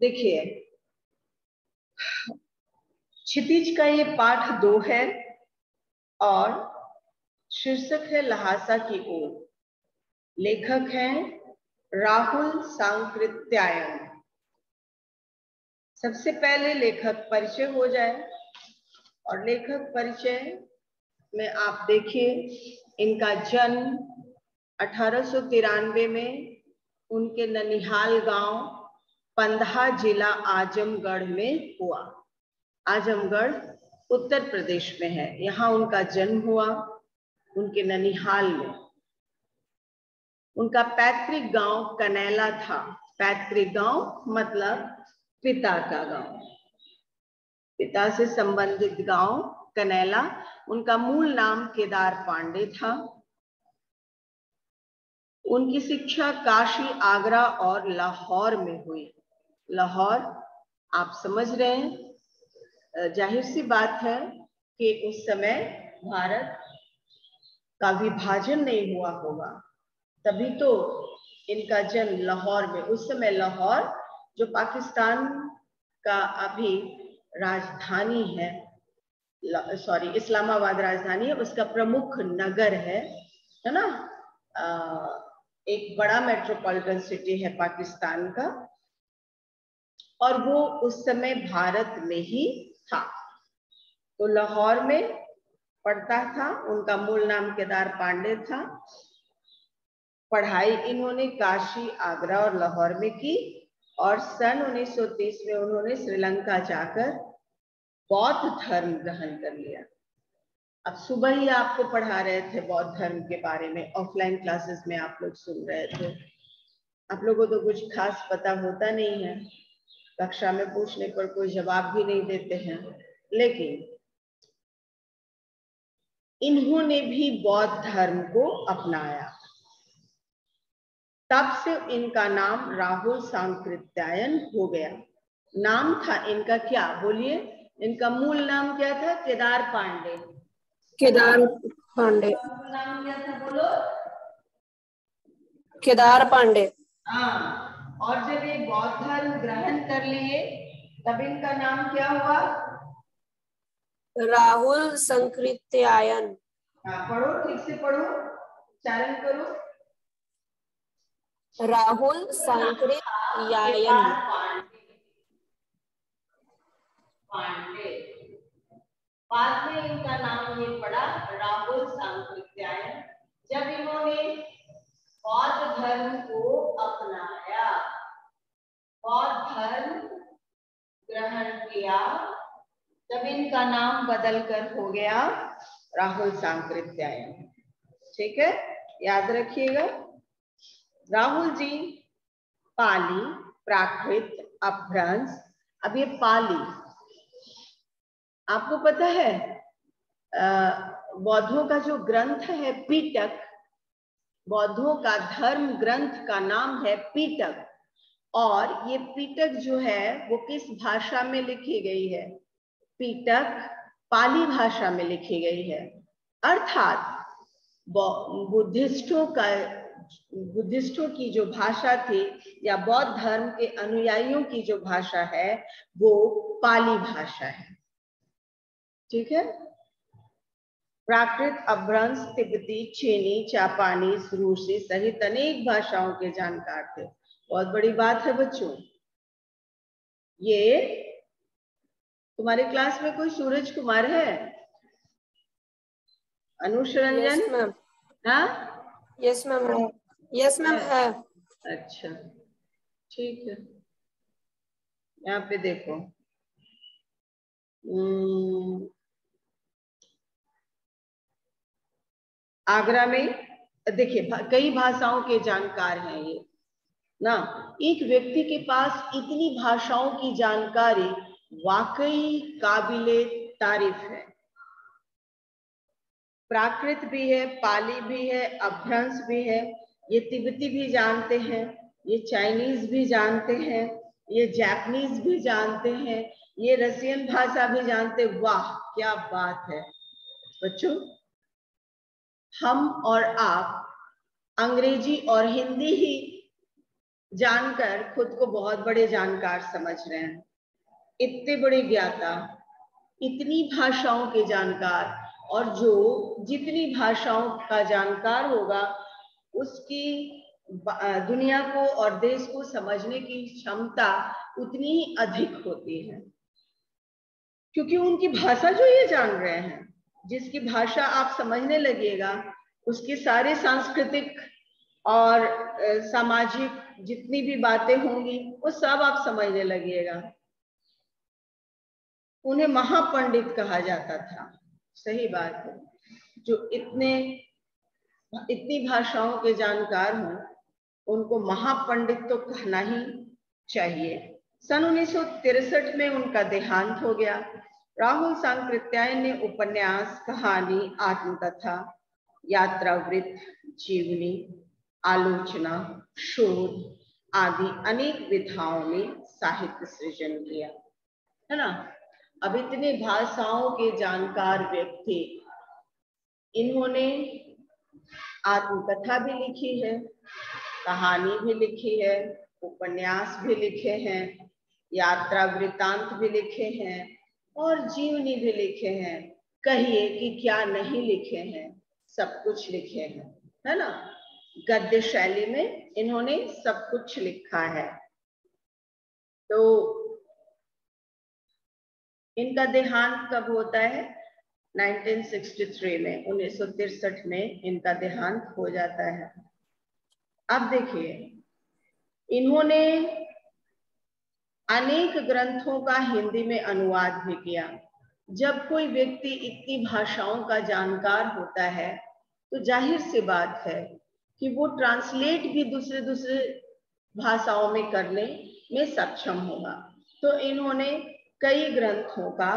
देखिए, क्षितिज का ये पाठ 2 है और शीर्षक है लहासा की ओर। लेखक हैं राहुल सांकृत्यायन। सबसे पहले लेखक परिचय हो जाए, और लेखक परिचय में आप देखिए, इनका जन्म 1893 में उनके ननिहाल गांव पंधा जिला आजमगढ़ में हुआ। आजमगढ़ उत्तर प्रदेश में है, यहाँ उनका जन्म हुआ, उनके ननिहाल में। उनका पैतृक गांव कनैला था। पैतृक गांव मतलब पिता का गांव, पिता से संबंधित गांव कनैला। उनका मूल नाम केदार पांडे था। उनकी शिक्षा काशी, आगरा और लाहौर में हुई। लाहौर आप समझ रहे हैं, जाहिर सी बात है कि उस समय भारत का विभाजन नहीं हुआ होगा, तभी तो इनका जन्म लाहौर में। उस समय लाहौर जो पाकिस्तान का अभी राजधानी है, सॉरी इस्लामाबाद राजधानी है, उसका प्रमुख नगर है ना। एक बड़ा मेट्रोपॉलिटन सिटी है पाकिस्तान का, और वो उस समय भारत में ही था। तो लाहौर में पढ़ता था। उनका मूल नाम केदार पांडे था। पढ़ाई इन्होंने काशी, आगरा और लाहौर में की, और सन 1930 में उन्होंने श्रीलंका जाकर बौद्ध धर्म ग्रहण कर लिया। अब सुबह ही आपको पढ़ा रहे थे बौद्ध धर्म के बारे में, ऑफलाइन क्लासेस में आप लोग सुन रहे थे। आप लोगों को कुछ खास पता होता नहीं है, कक्षा में पूछने पर कोई जवाब भी नहीं देते हैं, लेकिन इन्होंने भी बौद्ध धर्म को अपनाया। तब से इनका नाम राहुल सांकृत्यायन हो गया। नाम था इनका क्या, बोलिए? इनका मूल नाम क्या था? केदार पांडे। केदार पांडे। नाम क्या था, बोलो? केदार पांडे। हाँ, और जब ये बौद्ध धर्म ग्रहण कर लिए तब इनका नाम क्या हुआ? राहुल सांकृत्यायन। हाँ, पढ़ो, ठीक से पढ़ो, उच्चारण करो। राहुल सांकृत्यायन। पांडे। बाद में इनका नाम ये पड़ा राहुल सांकृत्यायन, जब इन्होंने बौद्ध धर्म को अपनाया, बौद्ध धर्म ग्रहण किया, तब इनका नाम बदलकर हो गया राहुल सांकृत्यायन। ठीक है, याद रखिएगा। राहुल जी पाली, प्राकृत, अपभ्रंश। अब ये पाली आपको पता है, बौद्धों का जो ग्रंथ है पिटक, बौद्धों का धर्म ग्रंथ का नाम है पिटक, और ये पिटक जो है वो किस भाषा में लिखी गई है? पिटक पाली भाषा में लिखी गई है। अर्थात बुद्धिस्टों की जो भाषा थी, या बौद्ध धर्म के अनुयायियों की जो भाषा है, वो पाली भाषा है। ठीक है। प्राकृत, अपभ्रंश, तिब्बती, चीनी, जापानीज, रूसी सहित अनेक भाषाओं के जानकार थे। बहुत बड़ी बात है बच्चों। ये तुम्हारे क्लास में कोई सूरज कुमार है? अनुष रंजन? Yes ma'am. हाँ, यस मैम है। यस मैम है। अच्छा, ठीक है। यहाँ पे देखो, आगरा में देखिए कई भाषाओं के जानकार हैं ये ना। एक व्यक्ति के पास इतनी भाषाओं की जानकारी वाकई काबिले तारीफ है। प्राकृत भी है, पाली भी है, अपभ्रंश भी है, ये तिब्बती भी जानते हैं, ये चाइनीज भी जानते हैं, ये जापानीज भी जानते हैं, ये रशियन भाषा भी जानते। वाह, क्या बात है बच्चों। हम और आप अंग्रेजी और हिंदी ही जानकर खुद को बहुत बड़े जानकार समझ रहे हैं, इतने बड़े ज्ञाता, इतनी भाषाओं के जानकार, और जो जितनी भाषाओं का जानकार होगा उसकी दुनिया को और देश को समझने की क्षमता उतनी ही अधिक होती है, क्योंकि उनकी भाषा जो ये जान रहे हैं, जिसकी भाषा आप समझने लगिएगा उसके सारे सांस्कृतिक और सामाजिक जितनी भी बातें होंगी वो सब आप समझने लगिएगा। उन्हें महापंडित कहा जाता था, सही बात है, जो इतनी भाषाओं के जानकार हों उनको महापंडित तो कहना ही चाहिए। सन 1963 में उनका देहांत हो गया। राहुल सांकृत्यायन ने उपन्यास, कहानी, आत्मकथा, यात्रावृत्त, जीवनी, आलोचना, शोध आदि अनेक विधाओं में साहित्य सृजन किया, है ना। अब इतने भाषाओं के जानकार व्यक्ति, इन्होंने आत्मकथा भी लिखी है, कहानी भी लिखी है, उपन्यास भी लिखे हैं, यात्रा वृत्तांत भी लिखे हैं और जीवनी भी लिखे हैं। कहिए कि क्या नहीं लिखे हैं, सब कुछ लिखे हैं, है ना। गद्य शैली में इन्होंने सब कुछ लिखा है। तो इनका देहांत कब होता है? 1963 में, 1963 में इनका देहांत हो जाता है। अब देखिए, इन्होंने अनेक ग्रंथों का हिंदी में अनुवाद भी किया। जब कोई व्यक्ति इतनी भाषाओं का जानकार होता है तो जाहिर सी बात है कि वो ट्रांसलेट भी दूसरे दूसरे भाषाओं में करने में सक्षम होगा। तो इन्होंने कई ग्रंथों का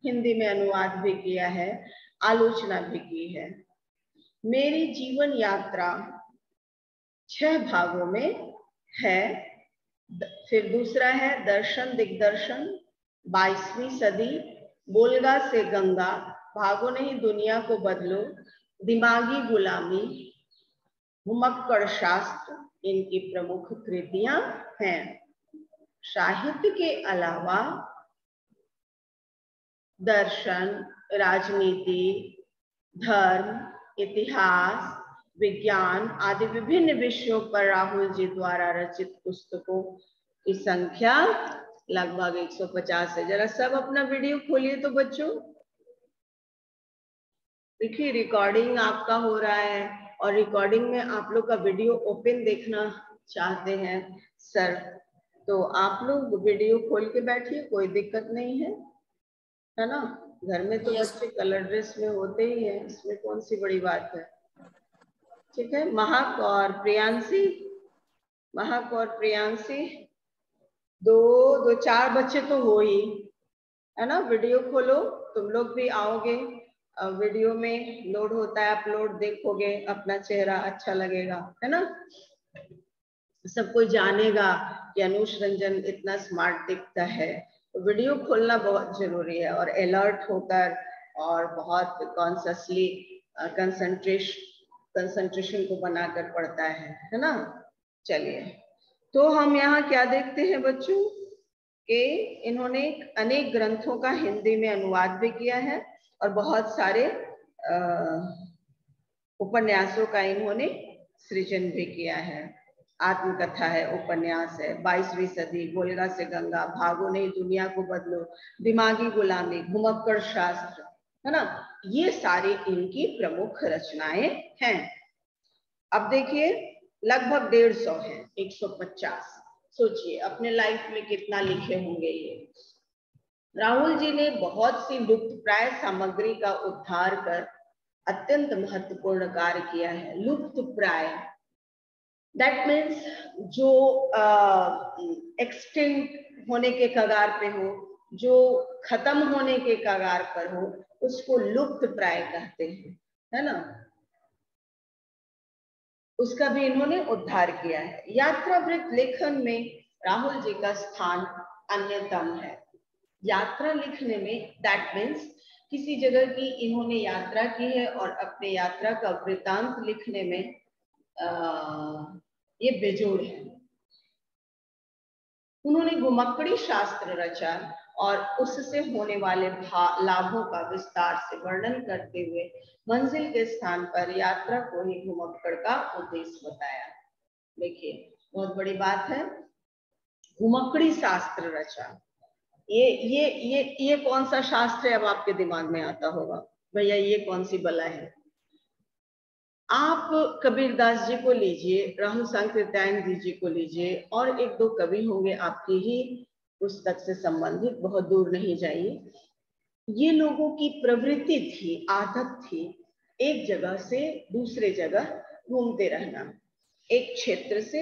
हिंदी में अनुवाद भी किया है, आलोचना भी की है। मेरी जीवन यात्रा 6 भागों में है। फिर दूसरा है दर्शन दिग्दर्शन, 22वीं सदी, बोलगा से गंगा, भागो नहीं दुनिया को बदलो, दिमागी गुलामी, भुमक्कड़ शास्त्र इनकी प्रमुख कृतियां हैं। साहित्य के अलावा दर्शन, राजनीति, धर्म, इतिहास, विज्ञान आदि विभिन्न विषयों पर राहुल जी द्वारा रचित पुस्तकों की संख्या लगभग 150 है। जरा सब अपना वीडियो खोलिए तो बच्चों, देखिए रिकॉर्डिंग आपका हो रहा है और रिकॉर्डिंग में आप लोग का वीडियो ओपन देखना चाहते हैं सर, तो आप लोग वीडियो खोल के बैठिए, कोई दिक्कत नहीं है ना। घर में तो बच्चे कलर ड्रेस में होते ही हैं, इसमें कौन सी बड़ी बात है। ठीक है, महक और प्रियांशी, महक और प्रियांशी, दो 4 बच्चे तो हो ही, है ना। वीडियो खोलो, तुम लोग भी आओगे, वीडियो में लोड होता है, अपलोड देखोगे, अपना चेहरा अच्छा लगेगा, है ना। सब कोई जानेगा कि अनुष रंजन इतना स्मार्ट दिखता है। तो वीडियो खोलना बहुत जरूरी है और अलर्ट होकर और बहुत कॉन्शियसली कंसंट्रेशन को बनाकर पढ़ता है ना। चलिए, तो हम यहाँ क्या देखते हैं बच्चों कि इन्होंने अनेक ग्रंथों का हिंदी में अनुवाद भी किया है और बहुत सारे उपन्यासों का इन्होंने सृजन भी किया है। आत्मकथा है, उपन्यास है, 22वीं सदी, बोलगा से गंगा, भागो नहीं दुनिया को बदलो, दिमागी गुलामी, घुमक्कड़ शास्त्र, है ना। ये सारी इनकी प्रमुख रचनाएं हैं। अब देखिए, लगभग 150 है, 150। सोचिए अपने लाइफ में कितना लिखे होंगे ये। राहुल जी ने बहुत सी लुप्तप्राय सामग्री का उद्धार कर अत्यंत महत्वपूर्ण कार्य किया है। लुप्तप्राय दैट मीन्स जो एक्सटिंक्ट होने के कगार पे हो, जो खत्म होने के कगार पर हो, उसको लुप्तप्राय कहते हैं, है ना। उसका भी इन्होंने उद्धार किया है। यात्रावृत्त लेखन में राहुल जी का स्थान अन्यतम है। यात्रा लिखने में दैट मीन्स किसी जगह की इन्होंने यात्रा की है और अपने यात्रा का वृत्तांत लिखने में ये बेजोड़ है। उन्होंने घुमक्कड़ी शास्त्र रचा और उससे होने वाले लाभों का विस्तार से वर्णन करते हुए मंजिल के स्थान पर यात्रा को ही घुमक्कड़ का उद्देश्य बताया। देखिए बहुत बड़ी बात है, घुमक्कड़ी शास्त्र रचा। ये कौन सा शास्त्र है? अब आपके दिमाग में आता होगा भैया ये कौन सी बला है। आप कबीरदास जी को लीजिए, राहुल सांकृत्यायन जी को लीजिए, और एक दो कवि होंगे आपकी ही पुस्तक से संबंधित, बहुत दूर नहीं जाइए। ये लोगों की प्रवृत्ति थी, आदत थी, एक जगह से दूसरे जगह घूमते रहना, एक क्षेत्र से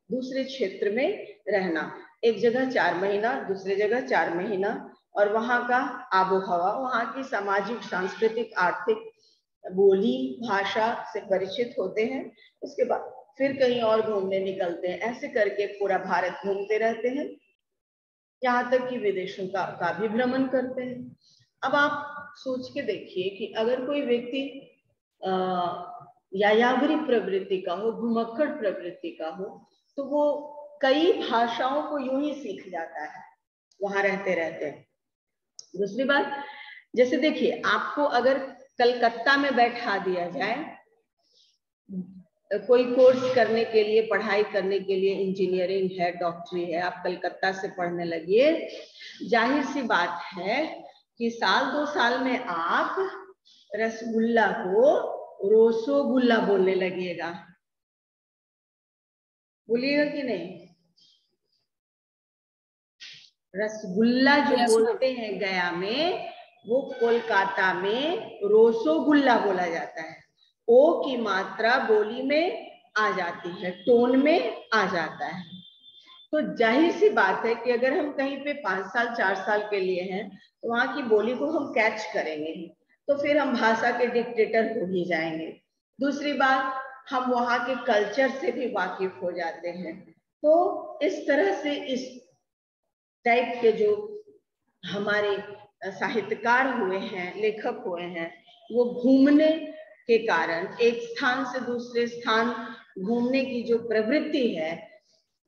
दूसरे क्षेत्र में रहना, एक जगह 4 महीना, दूसरे जगह 4 महीना, और वहाँ का आबो हवा, वहाँ की सामाजिक, सांस्कृतिक, आर्थिक, बोली, भाषा से परिचित होते हैं। उसके बाद फिर कहीं और घूमने निकलते हैं। ऐसे करके पूरा भारत घूमते रहते हैं, यहाँ तक कि विदेशों का भी भ्रमण करते हैं। अब आप सोच के देखिए कि अगर कोई व्यक्ति यायावरी प्रवृत्ति का हो, घुमक्कड़ प्रवृत्ति का हो, तो वो कई भाषाओं को यूं ही सीख जाता है वहां रहते रहते। दूसरी बात, जैसे देखिए आपको अगर कलकत्ता में बैठा दिया जाए कोई कोर्स करने के लिए, पढ़ाई करने के लिए, इंजीनियरिंग है, डॉक्टरी है, आप कलकत्ता से पढ़ने लगिए, जाहिर सी बात है कि साल 2 साल में आप रसगुल्ला को रोसोगुल्ला बोलने लगिएगा। बोलिएगा कि नहीं? रसगुल्ला जो बोलते हैं गया में, वो कोलकाता में रोसोगुल्ला बोला जाता है। ओ की मात्रा बोली में आ जाती है, टोन में आ जाता है। तो जाहिर सी बात है कि अगर हम कहीं पे 5 साल 4 साल के लिए हैं तो वहां की बोली को हम कैच करेंगे, तो फिर हम भाषा के डिक्टेटर हो ही जाएंगे। दूसरी बात, हम वहां के कल्चर से भी वाकिफ हो जाते हैं। तो इस तरह से इस टाइप के जो हमारे साहित्यकार हुए हैं, लेखक हुए हैं, वो घूमने के कारण एक स्थान से दूसरे स्थान घूमने की जो प्रवृत्ति है,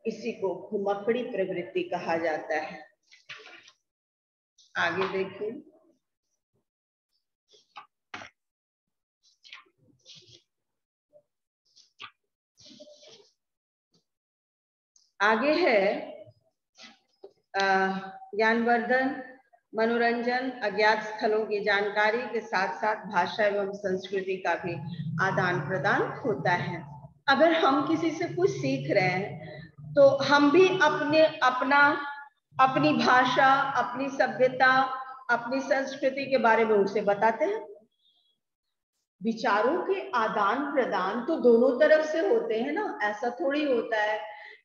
इसी को घुमक्कड़ी प्रवृत्ति कहा जाता है। आगे देखिए, आगे है ज्ञानवर्धन, मनोरंजन, अज्ञात स्थलों की जानकारी के साथ साथ भाषा एवं संस्कृति का भी आदान प्रदान होता है। अगर हम किसी से कुछ सीख रहे हैं तो हम भी अपनी भाषा, अपनी सभ्यता, अपनी संस्कृति के बारे में उसे बताते हैं। विचारों के आदान प्रदान तो दोनों तरफ से होते हैं ना, ऐसा थोड़ी होता है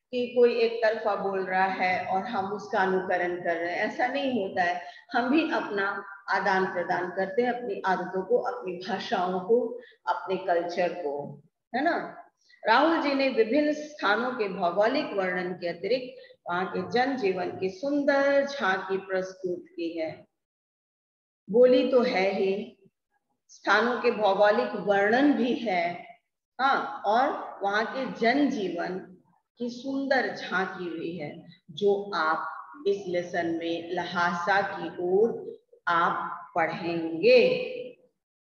कि कोई एक तरफा बोल रहा है और हम उसका अनुकरण कर रहे हैं, ऐसा नहीं होता है। हम भी अपना आदान प्रदान करते हैं, अपनी आदतों को, अपनी भाषाओं को, अपने कल्चर को, है ना। राहुल जी ने विभिन्न स्थानों के भौगोलिक वर्णन के अतिरिक्त वहां के जनजीवन की सुंदर झांकी प्रस्तुत की है। बोली तो है ही, स्थानों के भौगोलिक वर्णन भी है, हाँ, और वहां के जनजीवन की सुंदर झांकी हुई है, जो आप इस लेसन में लहासा की ओर आप पढ़ेंगे,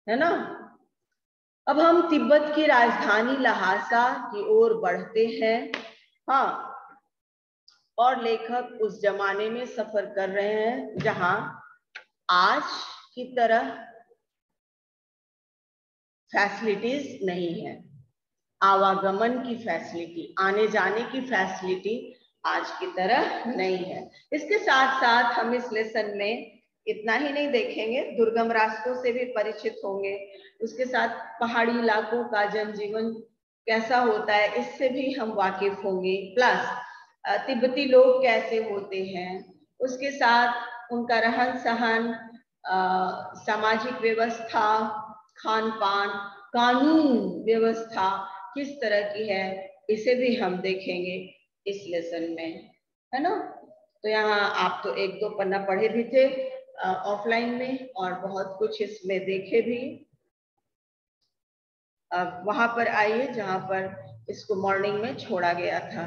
है ना। अब हम तिब्बत की राजधानी लहासा की ओर बढ़ते हैं, हाँ, और लेखक उस जमाने में सफर कर रहे हैं जहां आज की तरह फैसिलिटीज नहीं है। आवागमन की फैसिलिटी, आने जाने की फैसिलिटी आज की तरह नहीं है। इसके साथ साथ हम इस लेसन में इतना ही नहीं देखेंगे, दुर्गम रास्तों से भी परिचित होंगे, उसके साथ पहाड़ी इलाकों का जनजीवन कैसा होता है इससे भी हम वाकिफ होंगे, प्लस तिब्बती लोग कैसे होते हैं, उसके साथ उनका रहन सहन, सामाजिक व्यवस्था, खान पान, कानून व्यवस्था किस तरह की है, इसे भी हम देखेंगे इस लेसन में, है ना। तो यहाँ आप तो 1-2 पन्ना पढ़े भी थे ऑफलाइन में, और बहुत कुछ इसमें देखे भी। अब वहां पर आइए जहां पर इसको मॉर्निंग में छोड़ा गया था।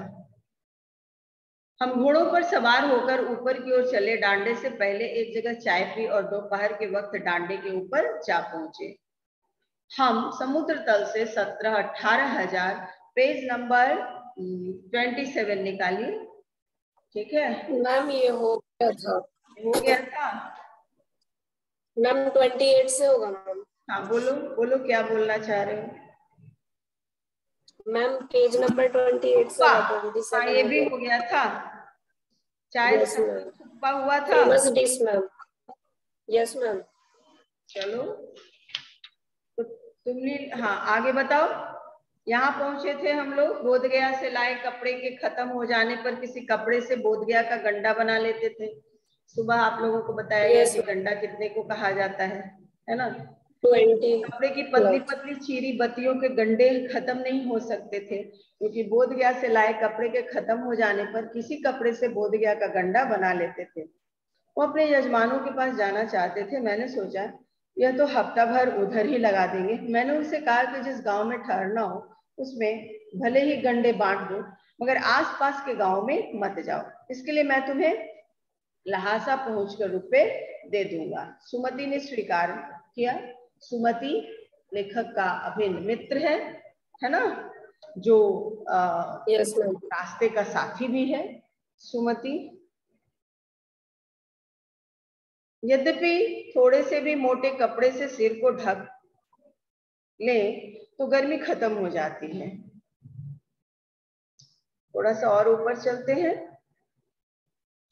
हम घोड़ों पर सवार होकर ऊपर की ओर चले। डांडे से पहले एक जगह चाय पी और दोपहर के वक्त डांडे के ऊपर जा पहुंचे। हम समुद्र तल से 17-18 हजार, पेज नंबर 27 निकालिए। ठीक है मैम, ये हो गया था। हो गया था मैम 28 से होगा मैम। हाँ बोलो बोलो, क्या बोलना चाह रहे हो? मैम पेज नंबर 28 से हाँ, 27 ये हो भी गया। हो गया था। चाय यस मैम। छुपा हुआ था। Famous dish ma'am. Yes ma'am. चलो तो तुमने, हाँ आगे बताओ। यहाँ पहुंचे थे हम लोग। बोधगया से लाए कपड़े के खत्म हो जाने पर किसी कपड़े से बोधगया का गंडा बना लेते थे। सुबह आप लोगों को बताया गया यस कि गंडा कितने को कहा जाता है ना? 20 कपड़े की पतली पतली चीरी बत्तियों के गंडे खत्म नहीं हो सकते थे, क्योंकि बोधगया से लाए कपड़े के खत्म हो जाने पर किसी कपड़े से बोधगया का गंडा बना लेते थे। वो अपने यजमानों के पास जाना चाहते थे। मैंने सोचा यह तो हफ्ता भर उधर ही लगा देंगे। मैंने उनसे कहा कि जिस गांव में ठहरना हो उसमें भले ही गंडे बांट दो, मगर आसपास के गांव में मत जाओ। इसके लिए मैं तुम्हें लहासा पहुंचकर रुपए दे दूंगा। सुमति ने स्वीकार किया। सुमति लेखक का अभिन्न मित्र है ना, जो यस मैम। रास्ते का साथी भी है। सुमति यद्यपि थोड़े से भी मोटे कपड़े से सिर को ढक ले तो गर्मी खत्म हो जाती है। थोड़ा सा और ऊपर चलते हैं।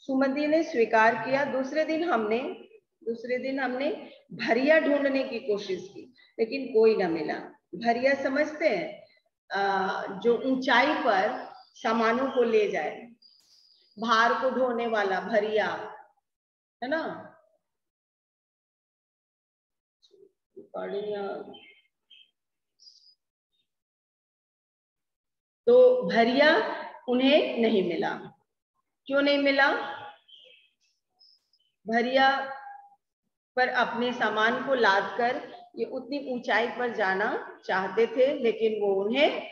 सुमति ने स्वीकार किया। दूसरे दिन हमने भरिया ढूंढने की कोशिश की, लेकिन कोई न मिला। भरिया समझते हैं? जो ऊंचाई पर सामानों को ले जाए, भार को ढोने वाला भरिया, है ना? तो भरिया उन्हें नहीं मिला। क्यों नहीं मिला? भरिया पर अपने सामान को लादकर ये उतनी ऊंचाई पर जाना चाहते थे, लेकिन वो उन्हें